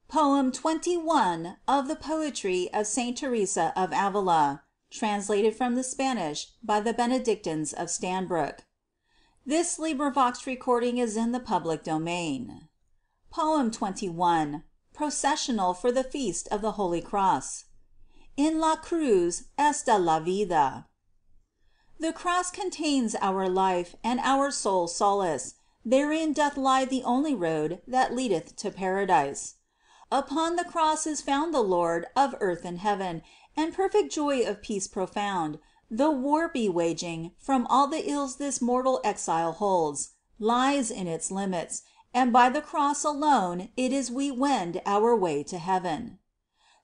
Poem 21 of the Poetry of Saint Teresa of Avila, translated from the Spanish by the Benedictines of Stanbrook. Poem 21. Processional for the Feast of the Holy Cross. En la cruz está la vida. The cross contains our life and our soul's solace. Therein doth lie the only road that leadeth to paradise. Upon the cross is found the Lord of earth and heaven, and perfect joy of peace profound. The war bewaging, from all the ills this mortal exile holds, lies in its limits, and by the cross alone it is we wend our way to heaven.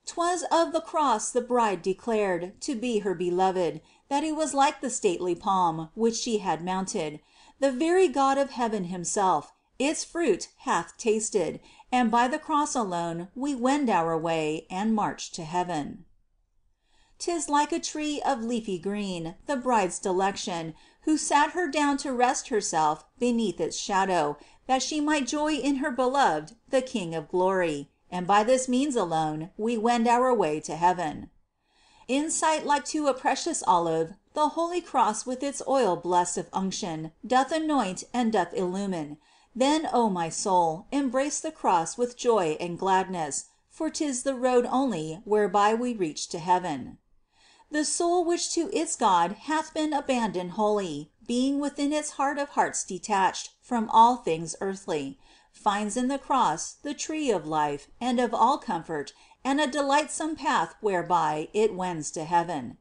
'Twas of the cross the bride declared to be her beloved, that it was like the stately palm which she had mounted. The very God of heaven himself its fruit hath tasted, and by the cross alone we wend our way and march to heaven. 'Tis like a tree of leafy green, the bride's dilection, who sat her down to rest herself beneath its shadow, that she might joy in her beloved, the King of glory, and by this means alone we wend our way to heaven. In sight like to a precious olive, the holy cross with its oil blessed of unction doth anoint and doth illumine. Then, O my soul, embrace the cross with joy and gladness, for 'tis the road only whereby we reach to heaven. The soul which to its God hath been abandoned wholly, being within its heart of hearts detached from all things earthly, finds in the cross the tree of life and of all comfort and a delightsome path whereby it wends to heaven.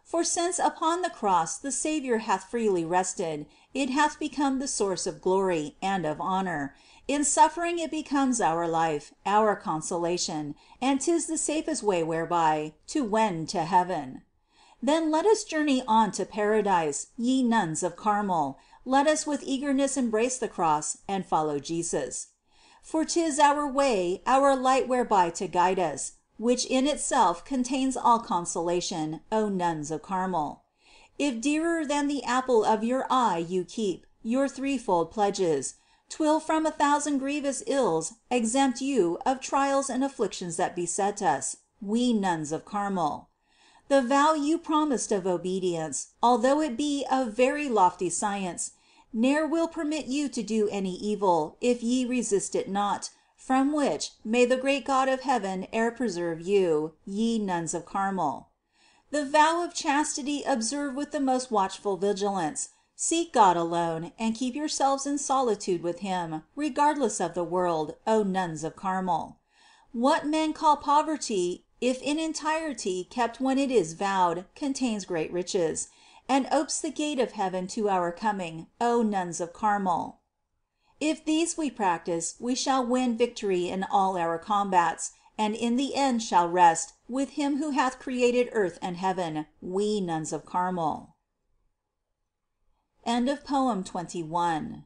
For since upon the cross the Saviour hath freely rested, it hath become the source of glory and of honor. In suffering it becomes our life, our consolation, and 'tis the safest way whereby to wend to heaven. Then let us journey on to paradise, ye nuns of Carmel. Let us with eagerness embrace the cross and follow Jesus. For 'tis our way, our light whereby to guide us, which in itself contains all consolation, O nuns of Carmel. If dearer than the apple of your eye you keep your threefold pledges, 'twill from 1,000 grievous ills exempt you of trials and afflictions that beset us, we nuns of Carmel. The vow you promised of obedience, although it be of very lofty science, ne'er will permit you to do any evil, if ye resist it not, from which may the great God of heaven e'er preserve you, ye nuns of Carmel. The vow of chastity observe with the most watchful vigilance. Seek God alone, and keep yourselves in solitude with him, regardless of the world, O nuns of Carmel. What men call poverty, if in entirety kept when it is vowed, contains great riches, and opes the gate of heaven to our coming, O nuns of Carmel. If these we practice, we shall win victory in all our combats, and in the end shall rest with him who hath created earth and heaven, we nuns of Carmel. Poem 22.